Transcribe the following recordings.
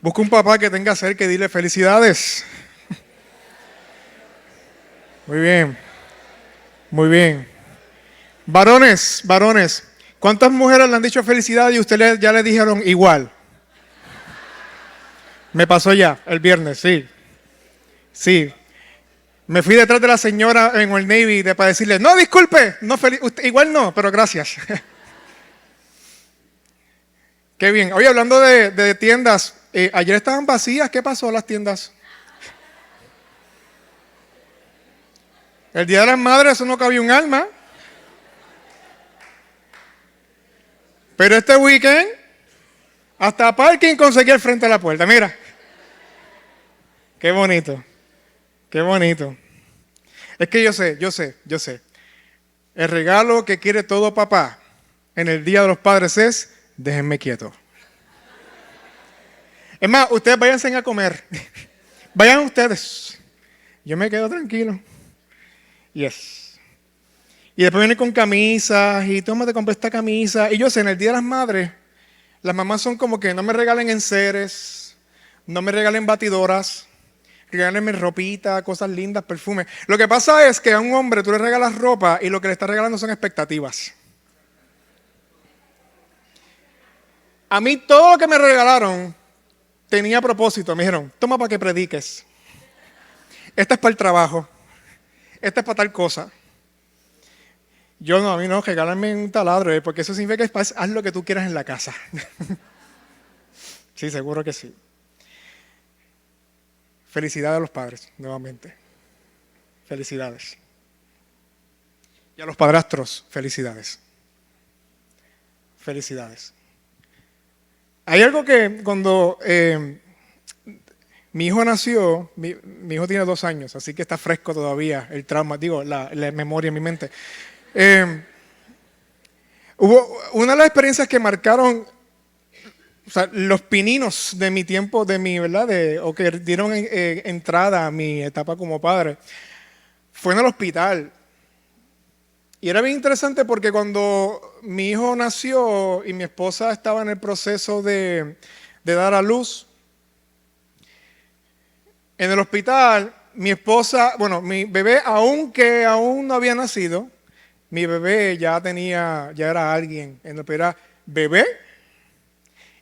Busca un papá que tenga cerca y dile felicidades. Muy bien, muy bien. Varones, varones, ¿cuántas mujeres le han dicho felicidades y ustedes ya le dijeron igual? Me pasó ya el viernes, sí. Sí. Me fui detrás de la señora en el Navy para decirle, no, disculpe, no igual no, pero gracias. Qué bien. Oye, hablando de tiendas, ayer estaban vacías, ¿qué pasó las tiendas? El Día de las Madres, eso no cabía un alma. Pero este weekend, hasta parking conseguí al frente de la puerta. Mira. Qué bonito. Qué bonito. Es que yo sé. El regalo que quiere todo papá en el Día de los Padres es, déjenme quieto. Es más, ustedes váyanse a comer. Vayan ustedes. Yo me quedo tranquilo. Yes. Y después viene con camisas y tómate, compré esta camisa. Y yo sé, en el Día de las Madres, las mamás son como que no me regalen enseres, no me regalen batidoras, regálenme ropita, cosas lindas, perfumes. Lo que pasa es que a un hombre tú le regalas ropa y lo que le estás regalando son expectativas. A mí todo lo que me regalaron tenía propósito. Me dijeron, toma para que prediques. Esta es para el trabajo. Esta es para tal cosa. Yo no, a mí no, regálenme un taladro, porque eso significa que haz lo que tú quieras en la casa. Sí, seguro que sí. Felicidades a los padres, nuevamente. Felicidades. Y a los padrastros, felicidades. Felicidades. Hay algo que cuando mi hijo nació, mi hijo tiene 2 años, así que está fresco todavía el trauma, digo, la memoria en mi mente. Hubo una de las experiencias que marcaron, o sea, los pininos de mi tiempo, ¿verdad? O que dieron entrada a mi etapa como padre, fue en el hospital. Y era bien interesante porque cuando mi hijo nació y mi esposa estaba en el proceso de dar a luz, en el hospital, mi esposa, bueno, mi bebé, aunque aún no había nacido, mi bebé ya era alguien. Era bebé,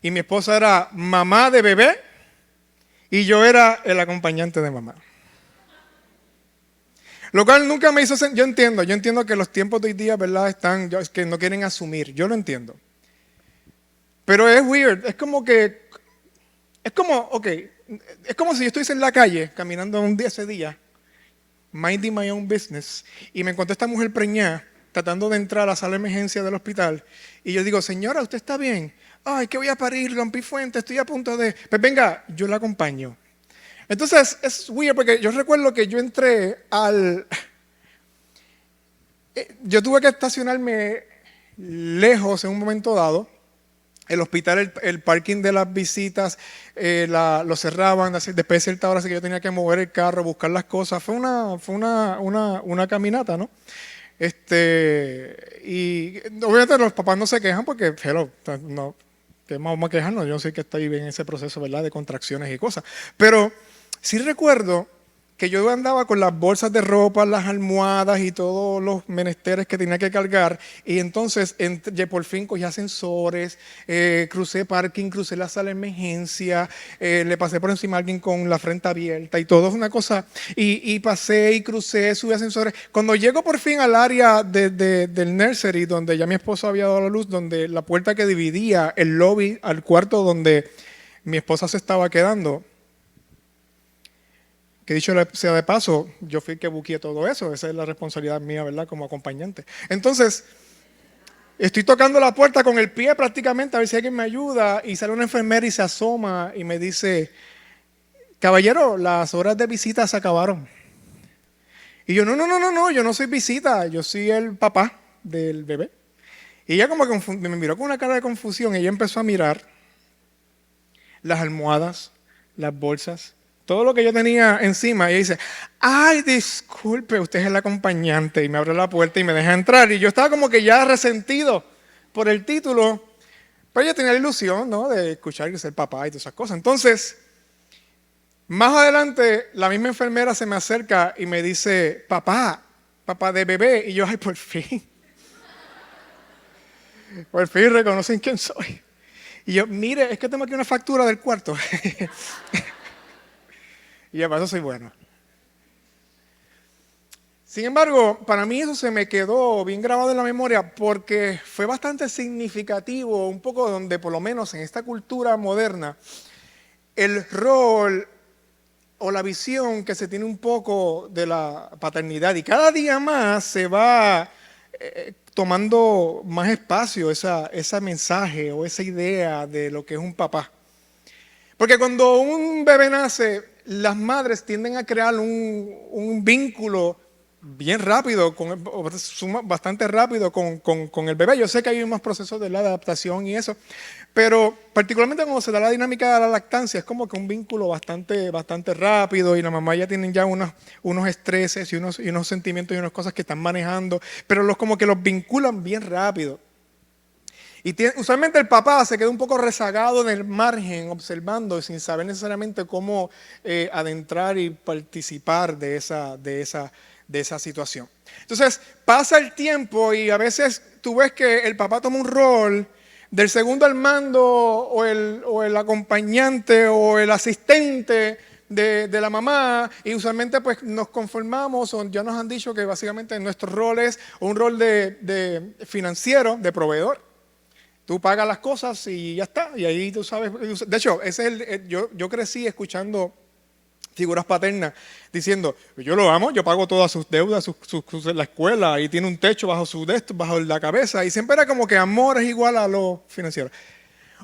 y mi esposa era mamá de bebé, y yo era el acompañante de mamá. Lo cual nunca me hizo yo entiendo que los tiempos de hoy día, ¿verdad? Es que no quieren asumir, yo lo entiendo. Pero es weird, es como, ok, es como si yo estuviese en la calle, caminando ese día, minding my own business, y me encontré esta mujer preñada, tratando de entrar a la sala de emergencia del hospital, y yo digo, señora, ¿usted está bien? Ay, que voy a parir, rompí fuente, estoy a punto de... Pues venga, yo la acompaño. Entonces, es weird porque yo recuerdo que yo entré yo tuve que estacionarme lejos en un momento dado. El hospital, el parking de las visitas, lo cerraban, después de cierta hora, así que yo tenía que mover el carro, buscar las cosas. Fue una caminata, ¿no? Y obviamente los papás no se quejan porque, hello, no, ¿qué más vamos a quejarnos? Yo sé que estoy en ese proceso, ¿verdad?, de contracciones y cosas. Pero sí recuerdo que yo andaba con las bolsas de ropa, las almohadas y todos los menesteres que tenía que cargar, y entonces por fin cogí ascensores, crucé parking, crucé la sala de emergencia, le pasé por encima a alguien con la frente abierta y todo es una cosa, y pasé y crucé, subí ascensores. Cuando llego por fin al área del nursery, donde ya mi esposo había dado la luz, donde la puerta que dividía el lobby al cuarto donde mi esposa se estaba quedando, que dicho sea de paso, yo fui el que buqueé todo eso, esa es la responsabilidad mía, ¿verdad?, como acompañante. Entonces, estoy tocando la puerta con el pie prácticamente a ver si alguien me ayuda, y sale una enfermera y se asoma y me dice, caballero, las horas de visita se acabaron. Y yo, no, yo no soy visita, yo soy el papá del bebé. Y ella como que me miró con una cara de confusión, y ella empezó a mirar las almohadas, las bolsas, todo lo que yo tenía encima, y ella dice, ay, disculpe, usted es el acompañante, y me abre la puerta y me deja entrar, y yo estaba como que ya resentido por el título, Pero ella tenía la ilusión, ¿no?, de escuchar y ser papá y todas esas cosas. Entonces, más adelante, la misma enfermera se me acerca y me dice, papá de bebé. Y yo, ay, por fin reconocen quién soy. Y yo, mire, es que tengo aquí una factura del cuarto. Y ya, para eso soy bueno. Sin embargo, para mí eso se me quedó bien grabado en la memoria porque fue bastante significativo, un poco donde por lo menos en esta cultura moderna, el rol o la visión que se tiene un poco de la paternidad y cada día más se va tomando más espacio ese mensaje o esa idea de lo que es un papá. Porque cuando un bebé nace, las madres tienden a crear un vínculo bien rápido, bastante rápido con el bebé. Yo sé que hay unos procesos de la adaptación y eso, pero particularmente cuando se da la dinámica de la lactancia, es como que un vínculo bastante rápido y la mamá ya tienen ya unos estreses y unos sentimientos y unas cosas que están manejando, pero como que los vinculan bien rápido. Y usualmente el papá se queda un poco rezagado en el margen, observando sin saber necesariamente cómo adentrar y participar de esa situación. Entonces pasa el tiempo y a veces tú ves que el papá toma un rol del segundo al mando o el acompañante o el asistente de la mamá, y usualmente pues nos conformamos, o ya nos han dicho que básicamente nuestro rol es un rol de financiero, de proveedor. Tú pagas las cosas y ya está, y ahí tú sabes. De hecho, yo crecí escuchando figuras paternas diciendo, yo lo amo, yo pago todas sus deudas, la escuela, y tiene un techo bajo la cabeza, y siempre era como que amor es igual a lo financiero.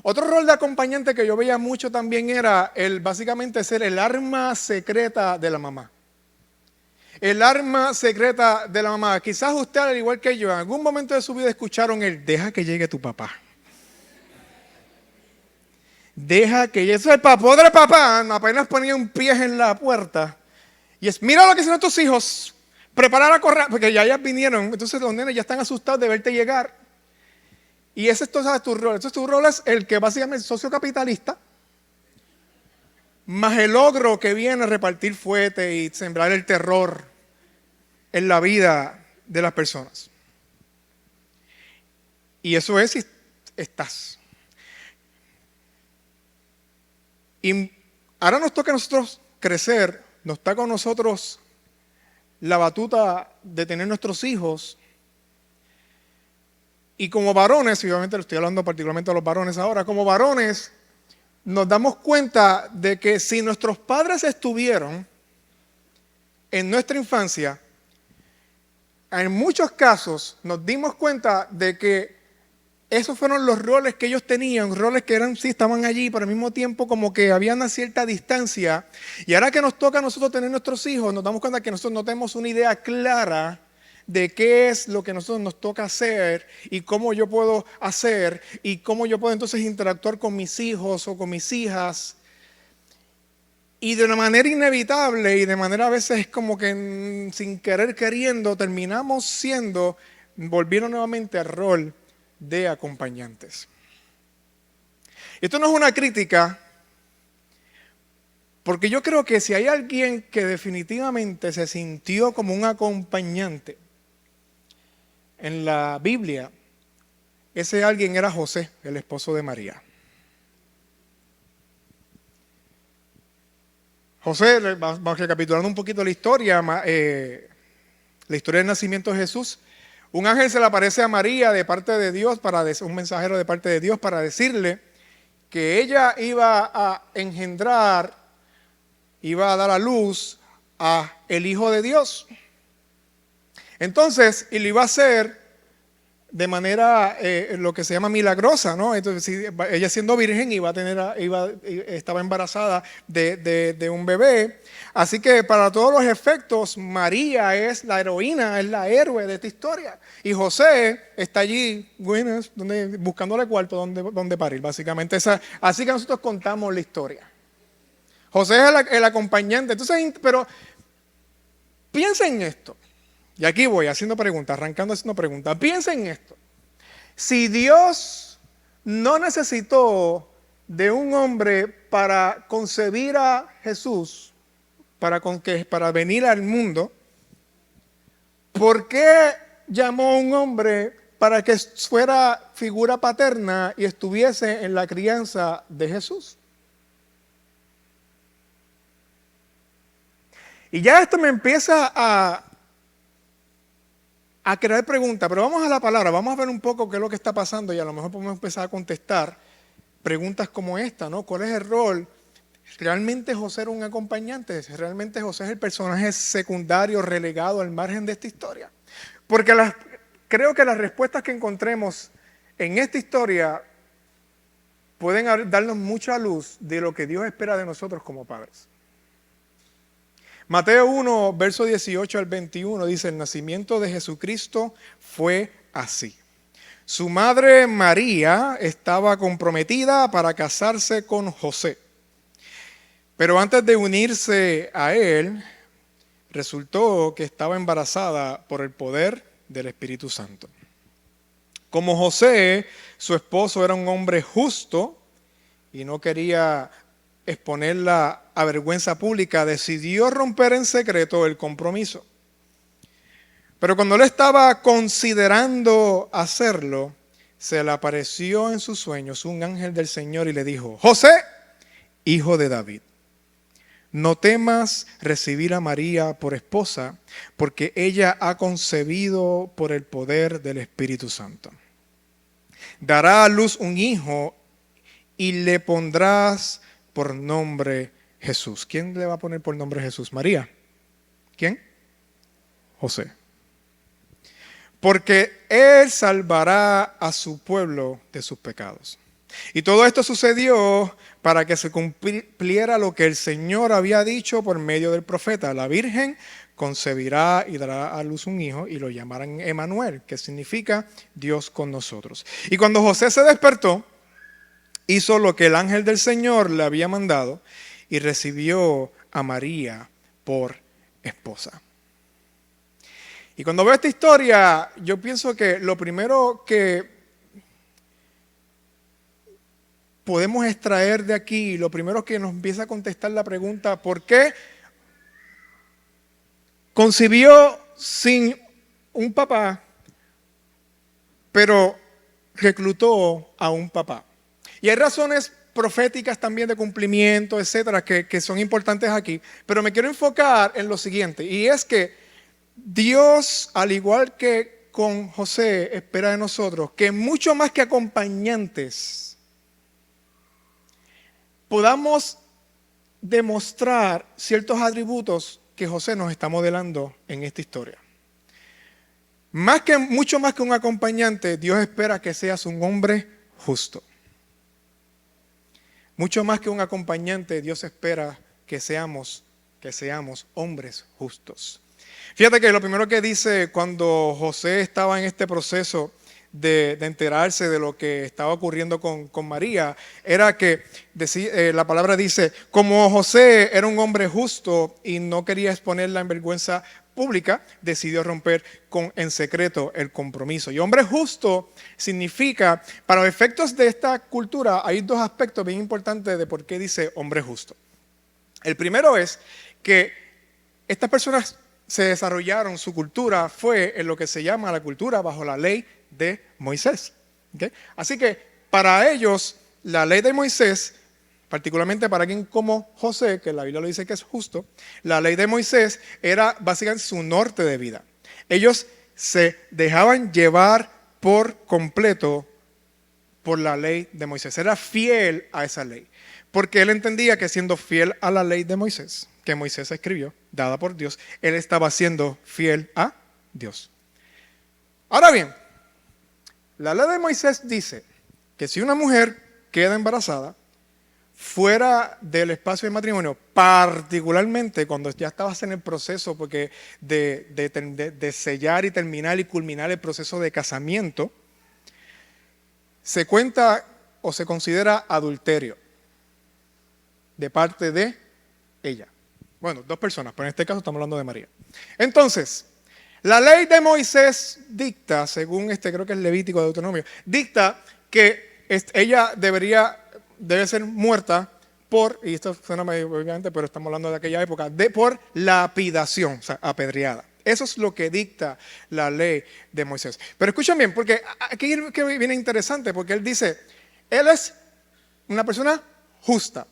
Otro rol de acompañante que yo veía mucho también era básicamente ser el arma secreta de la mamá. El arma secreta de la mamá. Quizás usted, al igual que yo, en algún momento de su vida escucharon deja que llegue tu papá. Deja que llegue. Eso es el pobre papá, apenas ponía un pie en la puerta. Y mira lo que hicieron tus hijos. Preparar a correr, porque ya vinieron. Entonces los nenes ya están asustados de verte llegar. Y ese es tu rol. Entonces tu rol es el que básicamente es socio capitalista, más el logro que viene a repartir fuete y sembrar el terror en la vida de las personas. Y eso es si estás. Y ahora nos toca a nosotros crecer, nos toca con nosotros la batuta de tener nuestros hijos. Y como varones, y obviamente le estoy hablando particularmente a los varones ahora, como varones nos damos cuenta de que si nuestros padres estuvieron en nuestra infancia, en muchos casos nos dimos cuenta de que esos fueron los roles que ellos tenían, roles que sí estaban allí, pero al mismo tiempo como que había una cierta distancia. Y ahora que nos toca a nosotros tener nuestros hijos, nos damos cuenta que nosotros no tenemos una idea clara de qué es lo que a nosotros nos toca hacer y cómo yo puedo hacer y cómo yo puedo entonces interactuar con mis hijos o con mis hijas. Y de una manera inevitable y de manera a veces como que sin querer queriendo terminamos volviendo nuevamente al rol de acompañantes. Esto no es una crítica, porque yo creo que si hay alguien que definitivamente se sintió como un acompañante en la Biblia, ese alguien era José, el esposo de María. José, vamos recapitulando un poquito la historia del nacimiento de Jesús. Un ángel se le aparece a María de parte de Dios, un mensajero de parte de Dios, para decirle que ella iba a engendrar, iba a dar a luz a el Hijo de Dios. Entonces, y lo iba a hacer de manera lo que se llama milagrosa, ¿no? Entonces, ella siendo virgen estaba embarazada de un bebé. Así que para todos los efectos, María es la heroína, es la héroe de esta historia. Y José está allí, buscándole cuarto donde parir, básicamente. Así que nosotros contamos la historia. José es el acompañante. Entonces, pero piensa en esto. Y aquí voy arrancando haciendo preguntas. Piensa en esto. Si Dios no necesitó de un hombre para concebir a Jesús, para venir al mundo. ¿Por qué llamó a un hombre para que fuera figura paterna y estuviese en la crianza de Jesús? Y ya esto me empieza a crear preguntas, pero vamos a la palabra, vamos a ver un poco qué es lo que está pasando y a lo mejor podemos empezar a contestar preguntas como esta, ¿no? ¿Cuál es el rol? ¿Realmente José era un acompañante? ¿Realmente José es el personaje secundario relegado al margen de esta historia? Porque creo que las respuestas que encontremos en esta historia pueden darnos mucha luz de lo que Dios espera de nosotros como padres. Mateo 1, verso 18 al 21 dice: el nacimiento de Jesucristo fue así. Su madre María estaba comprometida para casarse con José. Pero antes de unirse a él, resultó que estaba embarazada por el poder del Espíritu Santo. Como José, su esposo, era un hombre justo y no quería exponerla a vergüenza pública, decidió romper en secreto el compromiso. Pero cuando él estaba considerando hacerlo, se le apareció en sus sueños un ángel del Señor y le dijo: José, hijo de David, no temas recibir a María por esposa, porque ella ha concebido por el poder del Espíritu Santo. Dará a luz un hijo y le pondrás por nombre Jesús. ¿Quién le va a poner por nombre Jesús? María. ¿Quién? José. Porque él salvará a su pueblo de sus pecados. Y todo esto sucedió para que se cumpliera lo que el Señor había dicho por medio del profeta: la Virgen concebirá y dará a luz un hijo y lo llamarán Emanuel, que significa Dios con nosotros. Y cuando José se despertó, hizo lo que el ángel del Señor le había mandado y recibió a María por esposa. Y cuando veo esta historia, yo pienso que lo primero que podemos extraer de aquí, lo primero que nos empieza a contestar la pregunta: ¿por qué concibió sin un papá, pero reclutó a un papá? Y hay razones proféticas también de cumplimiento, etcétera, que son importantes aquí. Pero me quiero enfocar en lo siguiente, y es que Dios, al igual que con José, espera de nosotros que mucho más que acompañantes podamos demostrar ciertos atributos que José nos está modelando en esta historia. Mucho más que un acompañante, Dios espera que seas un hombre justo. Mucho más que un acompañante, Dios espera que seamos hombres justos. Fíjate que lo primero que dice cuando José estaba en este proceso de enterarse de lo que estaba ocurriendo con María, era que la palabra dice: como José era un hombre justo y no quería exponerla en vergüenza pública, decidió romper en secreto el compromiso. Y hombre justo significa, para los efectos de esta cultura, hay dos aspectos bien importantes de por qué dice hombre justo. El primero es que estas personas se desarrollaron, su cultura fue en lo que se llama la cultura bajo la ley de Moisés. ¿Okay? Así que para ellos, la ley de Moisés, particularmente para alguien como José, que la Biblia lo dice que es justo, la ley de Moisés era básicamente su norte de vida. Ellos se dejaban llevar por completo por la ley de Moisés. Era fiel a esa ley, porque él entendía que siendo fiel a la ley de Moisés, que Moisés escribió, dada por Dios, él estaba siendo fiel a Dios. Ahora bien, la ley de Moisés dice que si una mujer queda embarazada fuera del espacio de matrimonio, particularmente cuando ya estabas en el proceso porque de sellar y terminar y culminar el proceso de casamiento, se cuenta o se considera adulterio de parte de ella. Bueno, dos personas, pero en este caso estamos hablando de María. Entonces, la ley de Moisés dicta, según creo que es Levítico de Deuteronomio, dicta que ella debe ser muerta y esto suena medio obviamente, pero estamos hablando de aquella época, por lapidación, o sea, apedreada. Eso es lo que dicta la ley de Moisés. Pero escuchen bien, porque aquí viene interesante, porque él dice, él es una persona justa,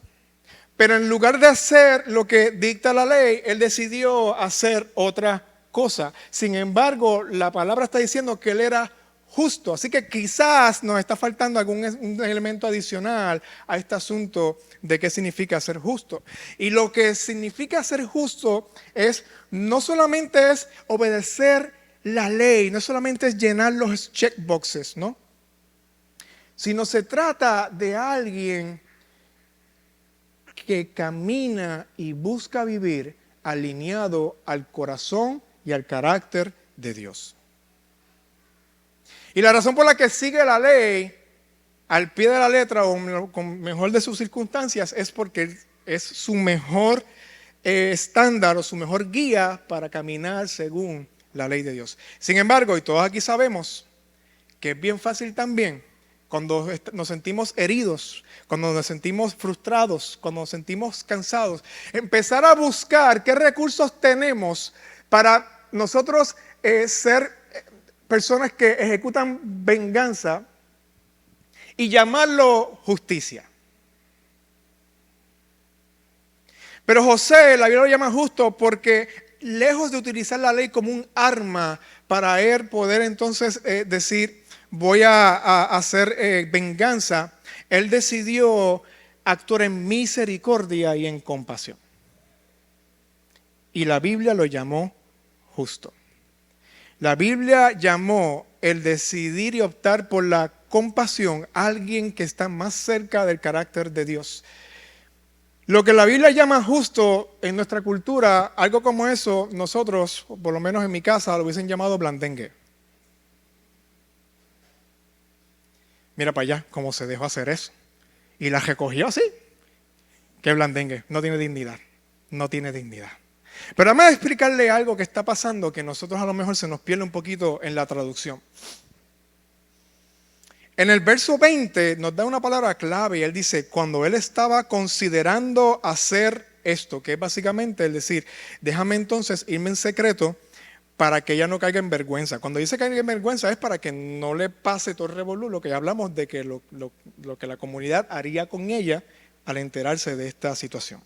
pero en lugar de hacer lo que dicta la ley, él decidió hacer otra cosa. Sin embargo, la palabra está diciendo que él era justo. Así que quizás nos está faltando un elemento adicional a este asunto de qué significa ser justo. Y lo que significa ser justo no solamente es obedecer la ley, no solamente es llenar los checkboxes, ¿no? Sino se trata de alguien que camina y busca vivir alineado al corazón y al carácter de Dios. Y la razón por la que sigue la ley al pie de la letra o con mejor de sus circunstancias es porque es su mejor estándar o su mejor guía para caminar según la ley de Dios. Sin embargo, y todos aquí sabemos que es bien fácil también cuando nos sentimos heridos, cuando nos sentimos frustrados, cuando nos sentimos cansados, empezar a buscar qué recursos tenemos para nosotros ser personas que ejecutan venganza y llamarlo justicia. Pero José, la Biblia lo llama justo porque lejos de utilizar la ley como un arma para él poder entonces decir voy a hacer venganza, él decidió actuar en misericordia y en compasión. Y la Biblia lo llamó justo. La Biblia llamó el decidir y optar por la compasión a alguien que está más cerca del carácter de Dios. Lo que la Biblia llama justo en nuestra cultura, algo como eso, nosotros, por lo menos en mi casa, lo hubiesen llamado blandengue. Mira para allá cómo se dejó hacer eso. Y la recogió así. Qué blandengue, no tiene dignidad, no tiene dignidad. Pero déjame explicarle algo que está pasando que nosotros a lo mejor se nos pierde un poquito en la traducción. En el verso 20 nos da una palabra clave y él dice, cuando él estaba considerando hacer esto, que es básicamente el decir, déjame entonces irme en secreto para que ella no caiga en vergüenza. Cuando dice caiga en vergüenza es para que no le pase todo el revolú, lo que ya hablamos de que lo que la comunidad haría con ella al enterarse de esta situación.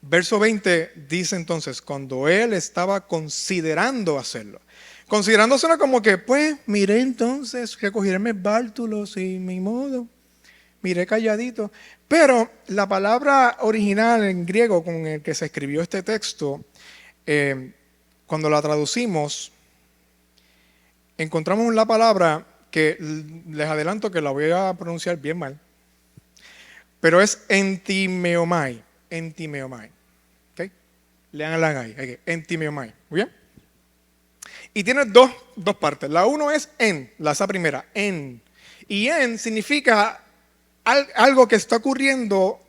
Verso 20 dice entonces, cuando él estaba considerando hacerlo. Considerando suena como que, pues, miré entonces, recogiré mis bártulos y mi modo, miré calladito. Pero la palabra original en griego con el que se escribió este texto, cuando la traducimos, encontramos la palabra que les adelanto que la voy a pronunciar bien mal, pero es entimeomai, entimeomai. ¿Okay? Leanla ahí, okay. Entimeomai. ¿Muy bien? Y tiene dos partes. La uno es en, esa primera, en. Y en significa algo que está ocurriendo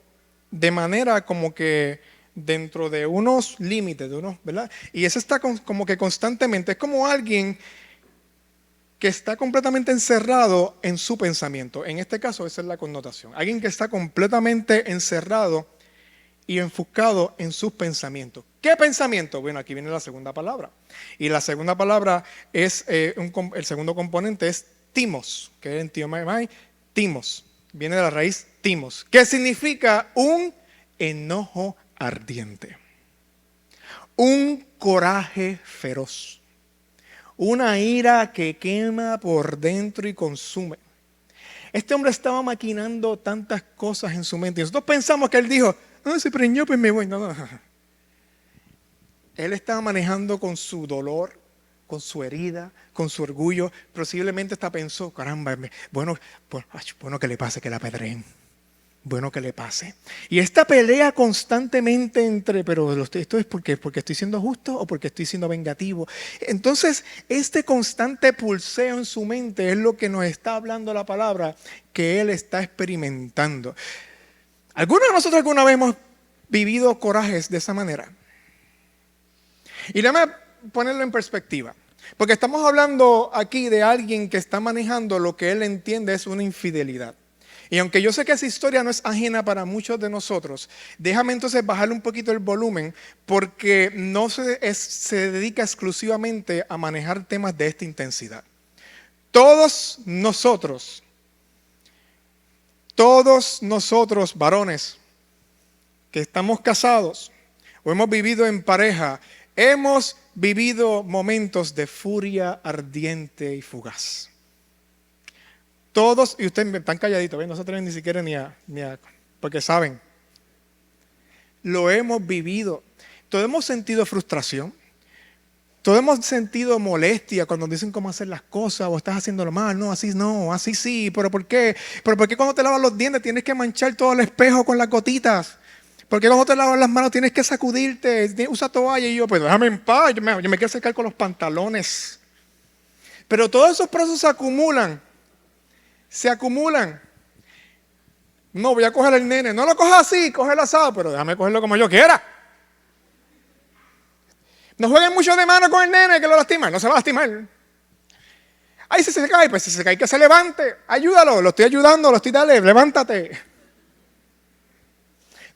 de manera como que dentro de unos límites, ¿verdad? Y eso está como que constantemente, es como alguien que está completamente encerrado en su pensamiento. En este caso esa es la connotación. Alguien que está completamente encerrado y enfocado en sus pensamientos. ¿Qué pensamiento? Bueno, aquí viene la segunda palabra. Y la segunda palabra es, el segundo componente es timos, que es en tiomai, timos. Viene de la raíz timos, que significa un enojo ardiente, un coraje feroz, una ira que quema por dentro y consume. Este hombre estaba maquinando tantas cosas en su mente. Y nosotros pensamos que él dijo, no, se preñó, pues me voy. No. Él estaba manejando con su dolor, con su herida, con su orgullo. Posiblemente hasta pensó, caramba, bueno que le pase, que la apedreen. Bueno que le pase. Y esta pelea constantemente pero esto es porque estoy siendo justo o porque estoy siendo vengativo. Entonces, este constante pulseo en su mente es lo que nos está hablando la palabra que él está experimentando. ¿Algunos de nosotros alguna vez hemos vivido corajes de esa manera? Y déjame ponerlo en perspectiva. Porque estamos hablando aquí de alguien que está manejando lo que él entiende es una infidelidad. Y aunque yo sé que esa historia no es ajena para muchos de nosotros, déjame entonces bajarle un poquito el volumen porque no se dedica exclusivamente a manejar temas de esta intensidad. Todos nosotros, varones, que estamos casados o hemos vivido en pareja, hemos vivido momentos de furia ardiente y fugaz. Todos, y ustedes están calladitos, ¿ven? No se atreven ni siquiera ni a, porque saben, lo hemos vivido. Todos hemos sentido frustración, todos hemos sentido molestia cuando dicen cómo hacer las cosas o estás haciéndolo mal, no, así sí, pero ¿por qué? ¿Pero por qué cuando te lavas los dientes tienes que manchar todo el espejo con las gotitas? ¿Por qué cuando te lavas las manos tienes que sacudirte? Usa toalla y yo, pues déjame en paz, yo me quiero secar con los pantalones. Pero todos esos procesos se acumulan. No, voy a coger el nene. No lo cojas así, coge el asado, pero déjame cogerlo como yo quiera. No jueguen mucho de mano con el nene que lo lastima. No se va a lastimar. Ay, si se cae, pues si se cae que se levante. Ayúdalo, lo estoy ayudando, dale, levántate.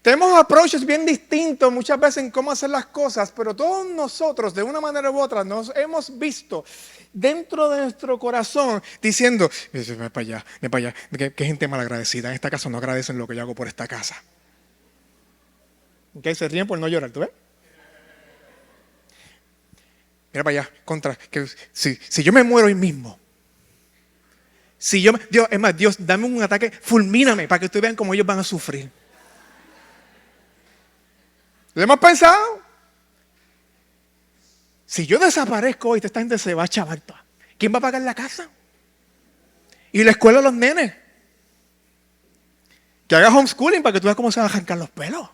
Tenemos approaches bien distintos muchas veces en cómo hacer las cosas, pero todos nosotros, de una manera u otra, nos hemos visto dentro de nuestro corazón diciendo, ve para allá, que gente malagradecida. En esta casa no agradecen lo que yo hago por esta casa. ¿Ok? Se ríen por no llorar, ¿tú ves? Mira para allá, que si yo me muero hoy mismo, Dios, dame un ataque, fulmíname para que ustedes vean cómo ellos van a sufrir. ¿Lo hemos pensado? Si yo desaparezco hoy, esta gente se va a chavar toda. ¿Quién va a pagar la casa? Y la escuela de los nenes. Que haga homeschooling para que tú veas cómo se van a arrancar los pelos.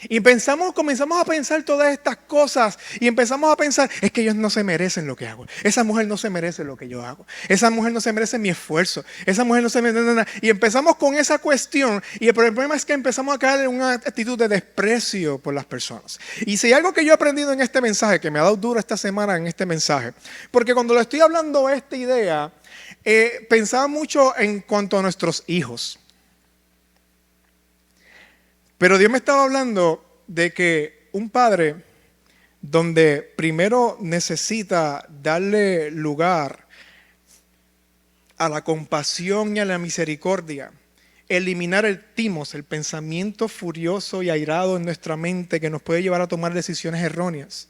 Y comenzamos a pensar todas estas cosas y empezamos a pensar, es que ellos no se merecen lo que hago. Esa mujer no se merece lo que yo hago. Esa mujer no se merece mi esfuerzo. Esa mujer no se merece nada. Y empezamos con esa cuestión y el problema es que empezamos a caer en una actitud de desprecio por las personas. Y si hay algo que yo he aprendido en este mensaje, que me ha dado duro esta semana en este mensaje, porque cuando le estoy hablando esta idea, pensaba mucho en cuanto a nuestros hijos. Pero Dios me estaba hablando de que un padre donde primero necesita darle lugar a la compasión y a la misericordia, eliminar el timos, el pensamiento furioso y airado en nuestra mente que nos puede llevar a tomar decisiones erróneas,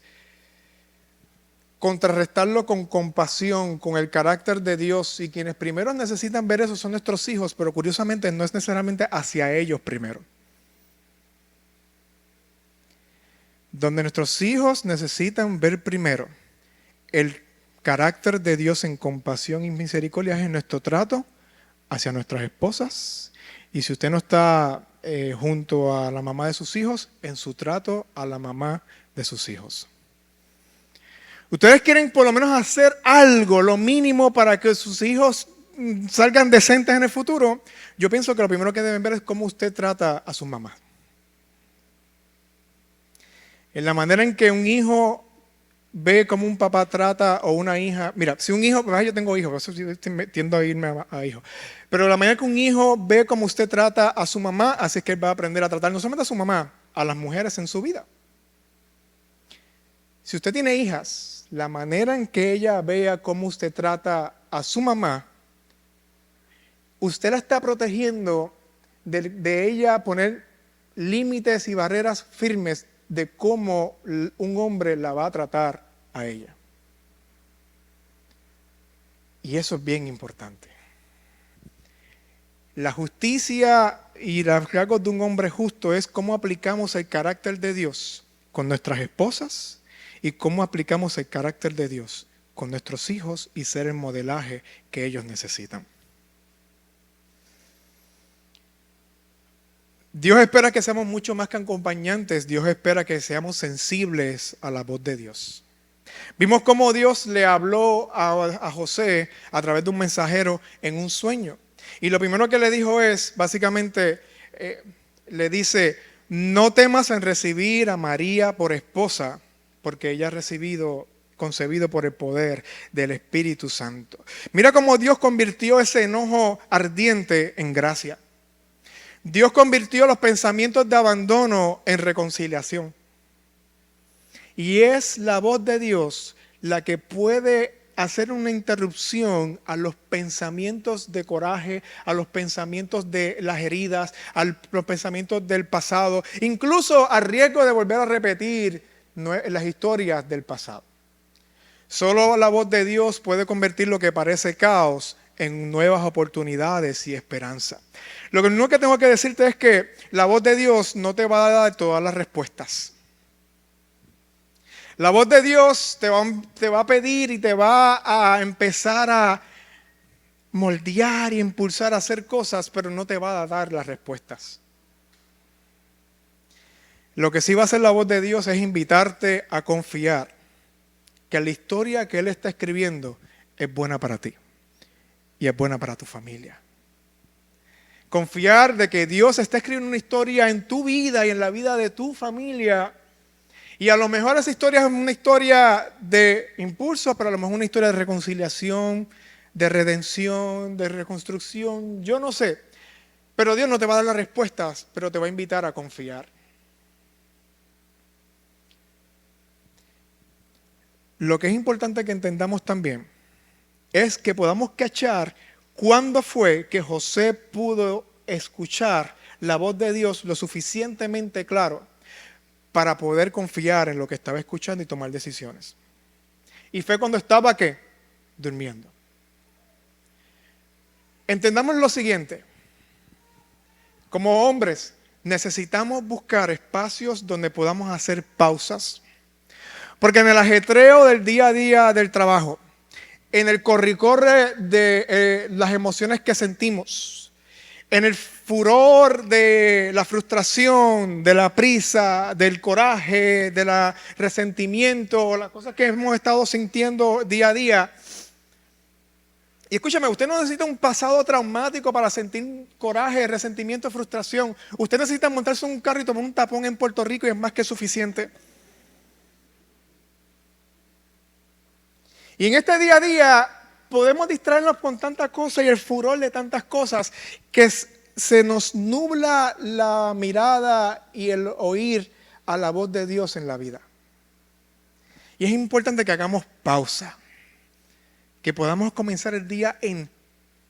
contrarrestarlo con compasión, con el carácter de Dios, y quienes primero necesitan ver eso son nuestros hijos, pero curiosamente no es necesariamente hacia ellos primero. Donde nuestros hijos necesitan ver primero el carácter de Dios en compasión y misericordia es en nuestro trato hacia nuestras esposas. Y si usted no está junto a la mamá de sus hijos, en su trato a la mamá de sus hijos. Ustedes quieren por lo menos hacer algo, lo mínimo para que sus hijos salgan decentes en el futuro. Yo pienso que lo primero que deben ver es cómo usted trata a su mamá. En la manera en que un hijo ve cómo un papá trata o una hija. Mira, si un hijo, yo tengo hijos, por eso tiendo a irme a hijos. Pero la manera que un hijo ve cómo usted trata a su mamá, así es que él va a aprender a tratar no solamente a su mamá, a las mujeres en su vida. Si usted tiene hijas, la manera en que ella vea cómo usted trata a su mamá, usted la está protegiendo de ella poner límites y barreras firmes de cómo un hombre la va a tratar a ella. Y eso es bien importante. La justicia y los rasgos de un hombre justo es cómo aplicamos el carácter de Dios con nuestras esposas y cómo aplicamos el carácter de Dios con nuestros hijos y ser el modelaje que ellos necesitan. Dios espera que seamos mucho más que acompañantes. Dios espera que seamos sensibles a la voz de Dios. Vimos cómo Dios le habló a José a través de un mensajero en un sueño. Y lo primero que le dijo es, básicamente, le dice, no temas en recibir a María por esposa, porque ella ha recibido, concebido por el poder del Espíritu Santo. Mira cómo Dios convirtió ese enojo ardiente en gracia. Dios convirtió los pensamientos de abandono en reconciliación. Y es la voz de Dios la que puede hacer una interrupción a los pensamientos de coraje, a los pensamientos de las heridas, a los pensamientos del pasado, incluso a riesgo de volver a repetir las historias del pasado. Solo la voz de Dios puede convertir lo que parece caos en nuevas oportunidades y esperanza. Lo único que tengo que decirte es que la voz de Dios no te va a dar todas las respuestas. La voz de Dios te va a pedir y te va a empezar a moldear y impulsar a hacer cosas, pero no te va a dar las respuestas. Lo que sí va a hacer la voz de Dios es invitarte a confiar que la historia que Él está escribiendo es buena para ti y es buena para tu familia. Confiar de que Dios está escribiendo una historia en tu vida y en la vida de tu familia. Y a lo mejor esa historia es una historia de impulso, pero a lo mejor una historia de reconciliación, de redención, de reconstrucción, yo no sé. Pero Dios no te va a dar las respuestas, pero te va a invitar a confiar. Lo que es importante que entendamos también es que podamos cachar cuándo fue que José pudo escuchar la voz de Dios lo suficientemente claro para poder confiar en lo que estaba escuchando y tomar decisiones. Y fue cuando estaba, ¿qué? Durmiendo. Entendamos lo siguiente. Como hombres, necesitamos buscar espacios donde podamos hacer pausas. Porque en el ajetreo del día a día del trabajo, en el corre-corre de las emociones que sentimos, en el furor de la frustración, de la prisa, del coraje, del resentimiento, las cosas que hemos estado sintiendo día a día. Y escúchame, usted no necesita un pasado traumático para sentir coraje, resentimiento, frustración. Usted necesita montarse en un carro y tomar un tapón en Puerto Rico y es más que suficiente. Y en este día a día podemos distraernos con tantas cosas y el furor de tantas cosas que se nos nubla la mirada y el oír a la voz de Dios en la vida. Y es importante que hagamos pausa, que podamos comenzar el día en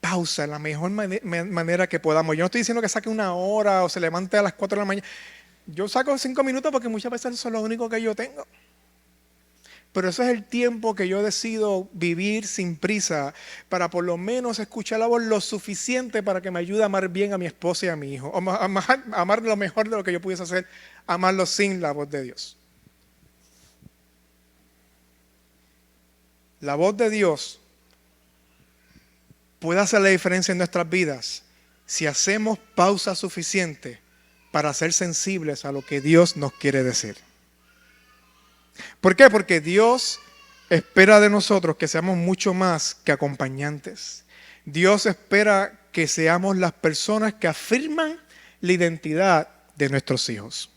pausa, en la mejor manera que podamos. Yo no estoy diciendo que saque una hora o se levante a las 4 de la mañana. Yo saco 5 minutos porque muchas veces eso es lo único que yo tengo. Pero eso es el tiempo que yo decido vivir sin prisa para por lo menos escuchar la voz lo suficiente para que me ayude a amar bien a mi esposa y a mi hijo. O amar lo mejor de lo que yo pudiese hacer, amarlo sin la voz de Dios. La voz de Dios puede hacer la diferencia en nuestras vidas si hacemos pausa suficiente para ser sensibles a lo que Dios nos quiere decir. ¿Por qué? Porque Dios espera de nosotros que seamos mucho más que acompañantes. Dios espera que seamos las personas que afirman la identidad de nuestros hijos.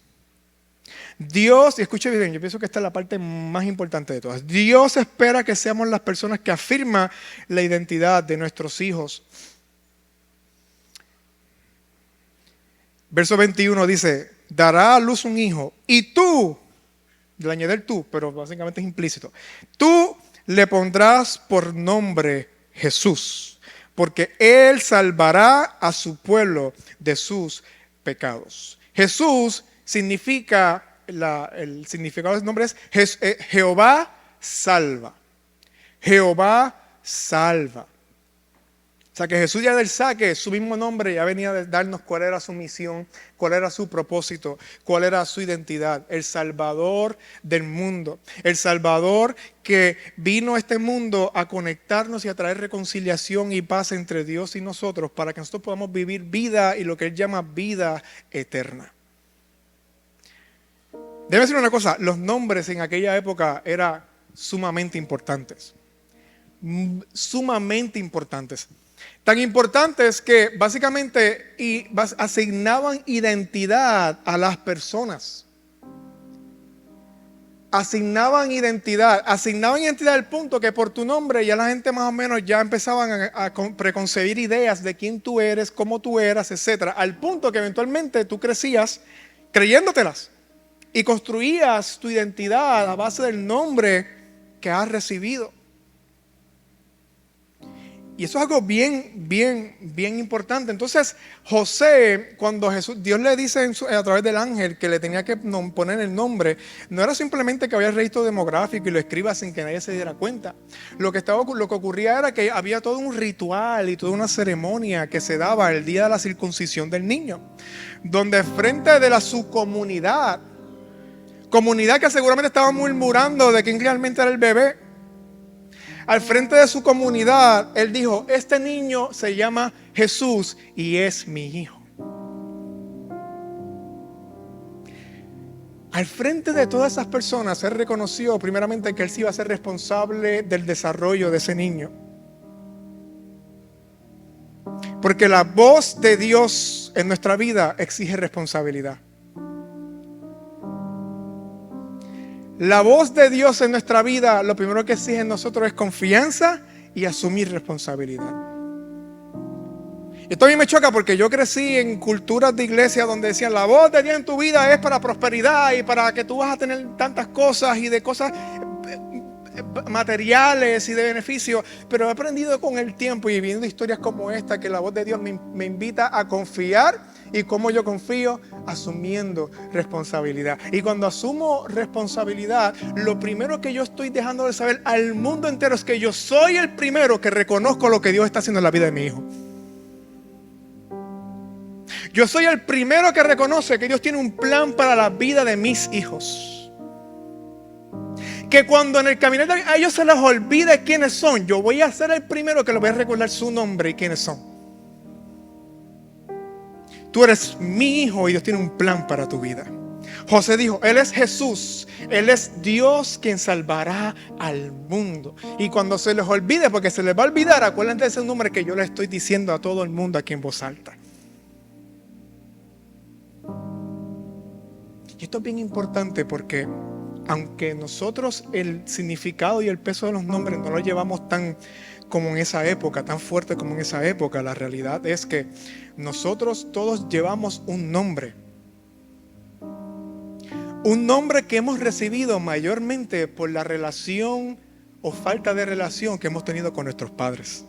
Dios, y escuche bien, yo pienso que esta es la parte más importante de todas. Dios espera que seamos las personas que afirman la identidad de nuestros hijos. Verso 21 dice, dará a luz un hijo y tú, le añadir tú, pero básicamente es implícito. Tú le pondrás por nombre Jesús, porque Él salvará a su pueblo de sus pecados. Jesús significa, el significado del nombre es Jehová salva. Jehová salva. O sea que Jesús ya del saque, su mismo nombre ya venía a darnos cuál era su misión, cuál era su propósito, cuál era su identidad. El Salvador del mundo. El Salvador que vino a este mundo a conectarnos y a traer reconciliación y paz entre Dios y nosotros para que nosotros podamos vivir vida y lo que Él llama vida eterna. Debe decir una cosa, los nombres en aquella época eran sumamente importantes. Sumamente importantes. Tan importantes que básicamente asignaban identidad a las personas. asignaban identidad al punto que por tu nombre ya la gente más o menos ya empezaban a preconcebir ideas de quién tú eres, cómo tú eras, etcétera, al punto que eventualmente tú crecías creyéndotelas y construías tu identidad a base del nombre que has recibido. Y eso es algo bien importante. Entonces, José, cuando Dios le dice a través del ángel que le tenía que poner el nombre, no era simplemente que había el registro demográfico y lo escriba sin que nadie se diera cuenta. Lo que ocurría era que había todo un ritual y toda una ceremonia que se daba el día de la circuncisión del niño, donde frente de su comunidad que seguramente estaba murmurando de quién realmente era el bebé, al frente de su comunidad, él dijo: este niño se llama Jesús y es mi hijo. Al frente de todas esas personas, él reconoció primeramente que él sí iba a ser responsable del desarrollo de ese niño. Porque la voz de Dios en nuestra vida exige responsabilidad. La voz de Dios en nuestra vida, lo primero que exige en nosotros es confianza y asumir responsabilidad. Esto a mí me choca porque yo crecí en culturas de iglesia donde decían: la voz de Dios en tu vida es para prosperidad y para que tú vas a tener tantas cosas y de cosas materiales y de beneficio. Pero he aprendido con el tiempo y viendo historias como esta que la voz de Dios me invita a confiar. Y como yo confío, asumiendo responsabilidad. Y cuando asumo responsabilidad, lo primero que yo estoy dejando de saber al mundo entero es que yo soy el primero que reconozco lo que Dios está haciendo en la vida de mi hijo. Yo soy el primero que reconoce que Dios tiene un plan para la vida de mis hijos. Que cuando en el caminar a ellos se les olvide quiénes son, yo voy a ser el primero que les voy a recordar su nombre y quiénes son. Tú eres mi hijo y Dios tiene un plan para tu vida. José dijo: Él es Jesús, Él es Dios quien salvará al mundo. Y cuando se les olvide, porque se les va a olvidar, acuérdense de ese nombre que yo le estoy diciendo a todo el mundo aquí en voz alta. Y esto es bien importante porque aunque nosotros el significado y el peso de los nombres no lo llevamos tan como en esa época, tan fuerte como en esa época, la realidad es que nosotros todos llevamos un nombre que hemos recibido mayormente por la relación o falta de relación que hemos tenido con nuestros padres.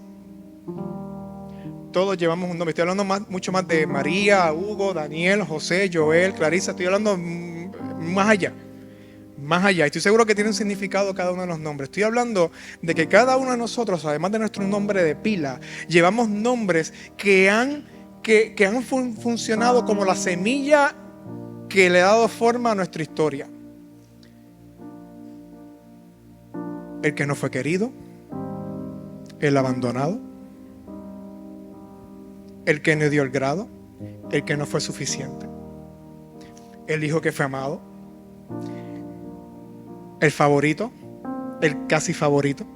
Todos llevamos un nombre. Estoy hablando mucho más de María, Hugo, Daniel, José, Joel, Clarisa. Estoy hablando más allá. Estoy seguro que tiene un significado cada uno de los nombres. Estoy hablando de que cada uno de nosotros, además de nuestro nombre de pila, llevamos nombres que han funcionado como la semilla que le ha dado forma a nuestra historia. El que no fue querido, el abandonado, el que no dio el grado, el que no fue suficiente, el hijo que fue amado, el favorito, el casi favorito,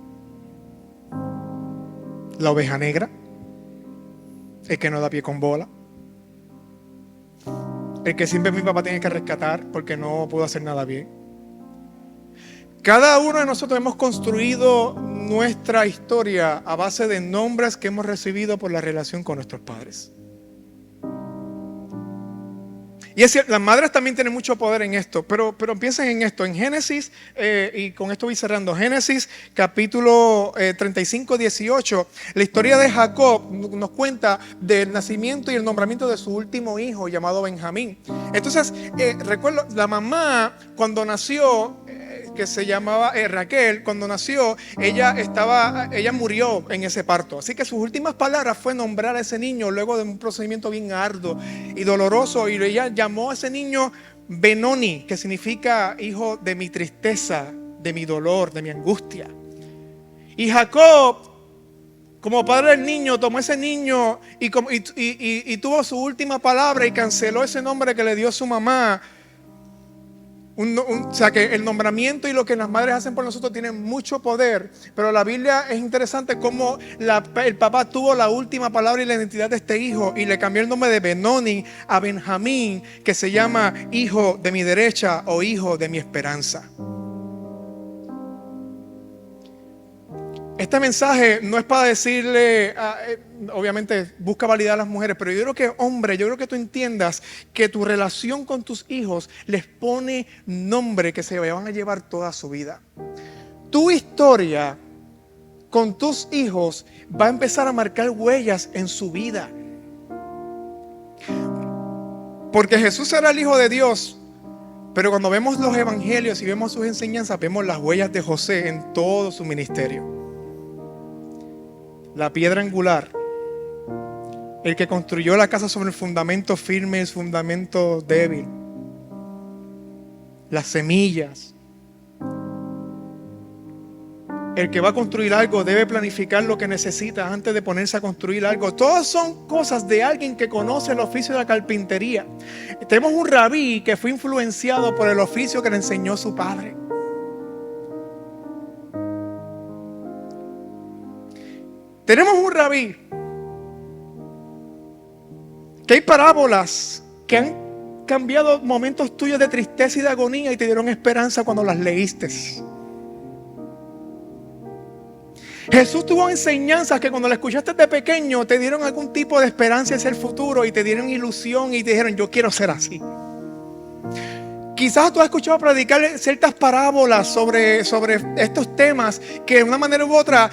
la oveja negra, el que no da pie con bola, el que siempre mi papá tiene que rescatar porque no pudo hacer nada bien. Cada uno de nosotros hemos construido nuestra historia a base de nombres que hemos recibido por la relación con nuestros padres. Y es cierto, las madres también tienen mucho poder en esto, pero piensen en esto, en Génesis, y con esto voy cerrando, Génesis capítulo 35, 18, la historia de Jacob nos cuenta del nacimiento y el nombramiento de su último hijo llamado Benjamín. Entonces, recuerdo, la mamá cuando nació, que se llamaba Raquel, cuando nació, ella murió en ese parto. Así que sus últimas palabras fue nombrar a ese niño luego de un procedimiento bien arduo y doloroso. Y ella llamó a ese niño Benoni, que significa hijo de mi tristeza, de mi dolor, de mi angustia. Y Jacob, como padre del niño, tomó ese niño y tuvo su última palabra y canceló ese nombre que le dio su mamá. O sea que el nombramiento y lo que las madres hacen por nosotros tienen mucho poder, pero la Biblia es interesante cómo el papá tuvo la última palabra y la identidad de este hijo y le cambió el nombre de Benoni a Benjamín, que se llama hijo de mi derecha o hijo de mi esperanza. Este mensaje no es para decirle, obviamente busca validar a las mujeres, pero yo creo que, hombre, yo creo que tú entiendas que tu relación con tus hijos les pone nombre que se van a llevar toda su vida. Tu historia con tus hijos va a empezar a marcar huellas en su vida. Porque Jesús era el Hijo de Dios, pero cuando vemos los evangelios y vemos sus enseñanzas, vemos las huellas de José en todo su ministerio. La piedra angular, el que construyó la casa sobre el fundamento firme y el fundamento débil, las semillas. El que va a construir algo debe planificar lo que necesita antes de ponerse a construir algo. Todas son cosas de alguien que conoce el oficio de la carpintería. Tenemos un rabí que fue influenciado por el oficio que le enseñó su padre. Tenemos un rabí que hay parábolas que han cambiado momentos tuyos de tristeza y de agonía y te dieron esperanza cuando las leíste. Jesús tuvo enseñanzas que cuando las escuchaste de pequeño te dieron algún tipo de esperanza hacia el futuro y te dieron ilusión y te dijeron yo quiero ser así. Quizás tú has escuchado predicar ciertas parábolas sobre estos temas que de una manera u otra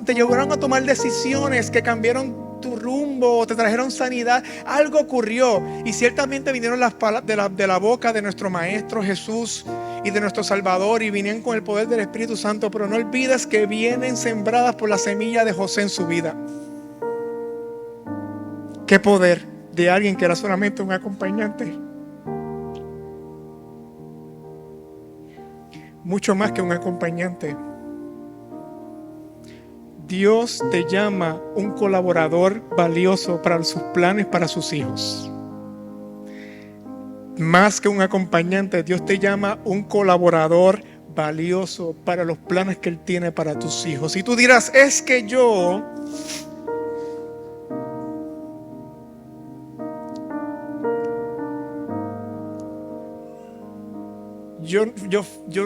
te llevaron a tomar decisiones que cambiaron tu rumbo, te trajeron sanidad. Algo ocurrió y ciertamente vinieron las palabras de la boca de nuestro Maestro Jesús y de nuestro Salvador y vinieron con el poder del Espíritu Santo. Pero no olvides que vienen sembradas por la semilla de José en su vida. Qué poder de alguien que era solamente un acompañante. Mucho más que un acompañante. Dios te llama un colaborador valioso para sus planes, para sus hijos. Más que un acompañante, Dios te llama un colaborador valioso para los planes que Él tiene para tus hijos. Y tú dirás, es que yo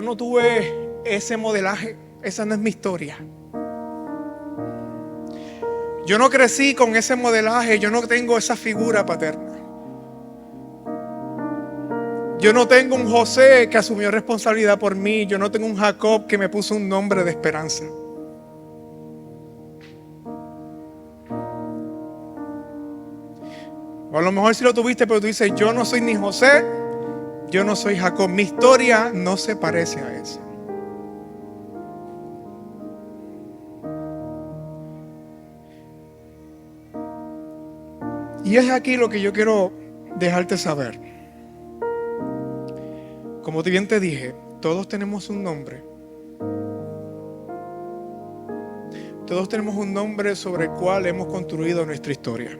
no tuve ese modelaje. Esa no es mi historia. Yo no crecí con ese modelaje. Yo no tengo esa figura paterna. Yo no tengo un José que asumió responsabilidad por mí. Yo no tengo un Jacob que me puso un nombre de esperanza. O a lo mejor sí lo tuviste, pero tú dices, yo no soy ni José, yo no soy Jacob. Mi historia no se parece a esa. Y es aquí lo que yo quiero dejarte saber. Como bien te dije, todos tenemos un nombre. Todos tenemos un nombre sobre el cual hemos construido nuestra historia.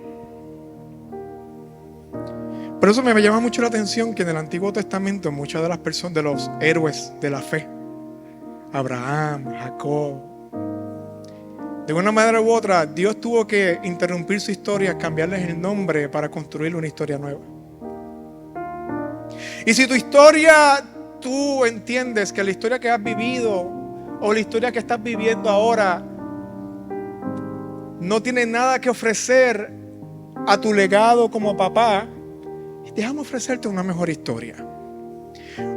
Por eso me llama mucho la atención que en el Antiguo Testamento muchas de las personas, de los héroes de la fe, Abraham, Jacob, de una manera u otra, Dios tuvo que interrumpir su historia, cambiarles el nombre para construir una historia nueva. Y si tu historia, tú entiendes que la historia que has vivido o la historia que estás viviendo ahora no tiene nada que ofrecer a tu legado como papá, déjame ofrecerte una mejor historia.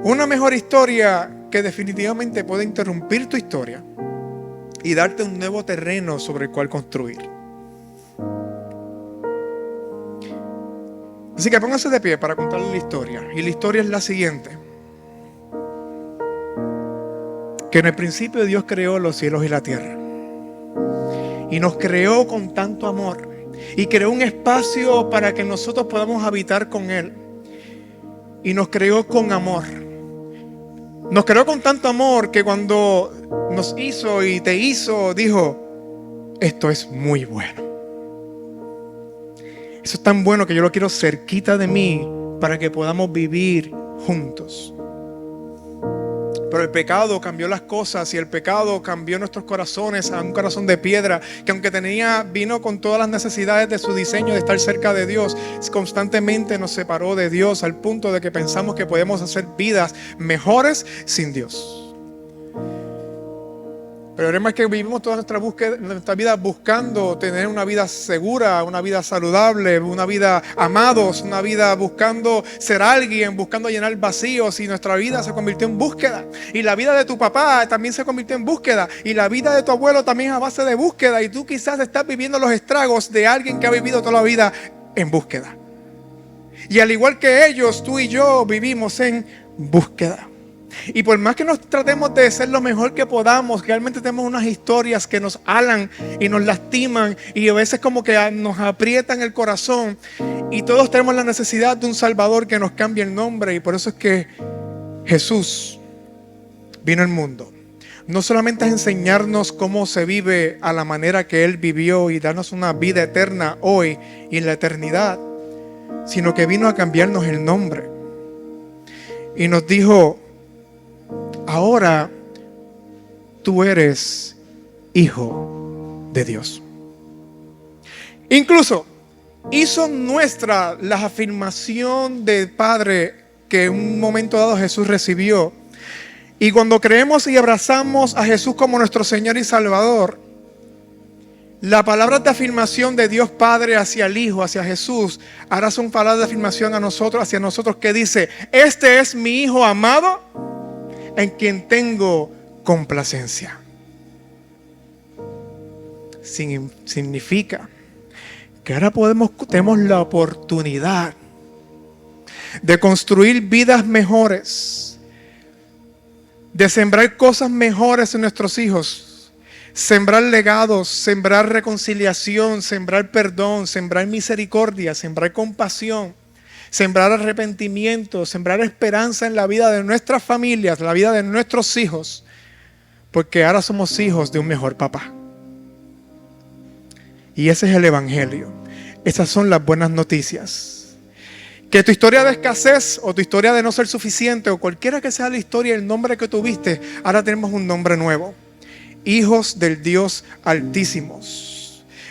Una mejor historia que definitivamente puede interrumpir tu historia y darte un nuevo terreno sobre el cual construir. Así que pónganse de pie para contarles la historia. Y la historia es la siguiente: que en el principio Dios creó los cielos y la tierra. Y nos creó con tanto amor. Y creó un espacio para que nosotros podamos habitar con Él. Y nos creó con amor. Nos creó con tanto amor que cuando nos hizo y te hizo, dijo, esto es muy bueno. Eso es tan bueno que yo lo quiero cerquita de mí para que podamos vivir juntos. Pero el pecado cambió las cosas y el pecado cambió nuestros corazones a un corazón de piedra que aunque vino con todas las necesidades de su diseño de estar cerca de Dios, constantemente nos separó de Dios al punto de que pensamos que podemos hacer vidas mejores sin Dios. El problema es que vivimos toda nuestra vida buscando tener una vida segura, una vida saludable, una vida amados, una vida buscando ser alguien, buscando llenar vacíos, y nuestra vida se convirtió en búsqueda. Y la vida de tu papá también se convirtió en búsqueda, y la vida de tu abuelo también es a base de búsqueda, y tú quizás estás viviendo los estragos de alguien que ha vivido toda la vida en búsqueda. Y al igual que ellos, tú y yo vivimos en búsqueda. Y por más que nos tratemos de ser lo mejor que podamos, realmente tenemos unas historias que nos alan y nos lastiman, y a veces como que nos aprietan el corazón, y todos tenemos la necesidad de un Salvador que nos cambie el nombre. Y por eso es que Jesús vino al mundo, no solamente a enseñarnos cómo se vive a la manera que Él vivió y darnos una vida eterna hoy y en la eternidad, sino que vino a cambiarnos el nombre. Y nos dijo: ahora tú eres hijo de Dios. Incluso hizo nuestra la afirmación del Padre que en un momento dado Jesús recibió. Y cuando creemos y abrazamos a Jesús como nuestro Señor y Salvador, las palabras de afirmación de Dios Padre hacia el Hijo, hacia Jesús, ahora son palabras de afirmación hacia nosotros, que dice: este es mi Hijo amado, en quien tengo complacencia. Significa que ahora tenemos la oportunidad de construir vidas mejores, de sembrar cosas mejores en nuestros hijos, sembrar legados, sembrar reconciliación, sembrar perdón, sembrar misericordia, sembrar compasión, sembrar arrepentimiento, sembrar esperanza en la vida de nuestras familias, la vida de nuestros hijos, porque ahora somos hijos de un mejor papá. Y ese es el Evangelio. Esas son las buenas noticias. Que tu historia de escasez o tu historia de no ser suficiente, o cualquiera que sea la historia, el nombre que tuviste, ahora tenemos un nombre nuevo: hijos del Dios Altísimos.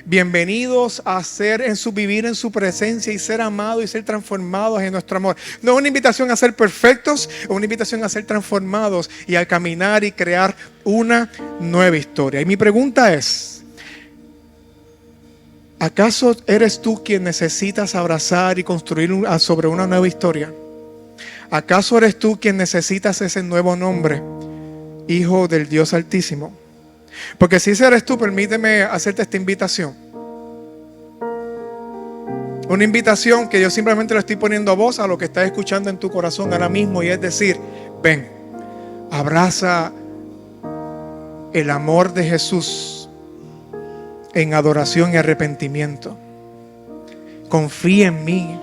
Bienvenidos a vivir en su presencia y ser amados y ser transformados en nuestro amor. No es una invitación a ser perfectos, es una invitación a ser transformados y a caminar y crear una nueva historia. Y mi pregunta es: ¿acaso eres tú quien necesitas abrazar y construir sobre una nueva historia? ¿Acaso eres tú quien necesitas ese nuevo nombre, Hijo del Dios Altísimo? Porque si ese eres tú, permíteme hacerte esta invitación. Una invitación que yo simplemente le estoy poniendo voz a lo que estás escuchando en tu corazón ahora mismo, y es decir: ven, abraza el amor de Jesús en adoración y arrepentimiento. Confía en mí.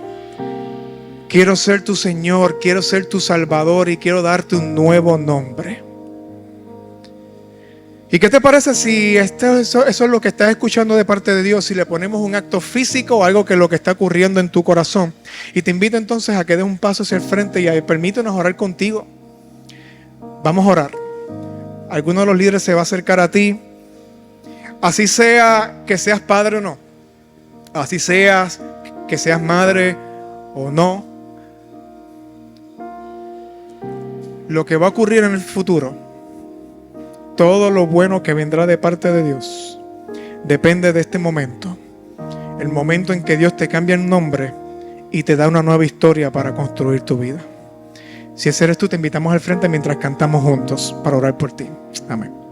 Quiero ser tu Señor, quiero ser tu Salvador, y quiero darte un nuevo nombre. ¿Y qué te parece si eso es lo que estás escuchando de parte de Dios, si le ponemos un acto físico o algo que es lo que está ocurriendo en tu corazón? Y te invito entonces a que des un paso hacia el frente y permítanos orar contigo. Vamos a orar. Alguno de los líderes se va a acercar a ti. Así sea que seas padre o no, así seas que seas madre o no, lo que va a ocurrir en el futuro, todo lo bueno que vendrá de parte de Dios, depende de este momento. El momento en que Dios te cambia el nombre y te da una nueva historia para construir tu vida. Si ese eres tú, te invitamos al frente mientras cantamos juntos para orar por ti. Amén.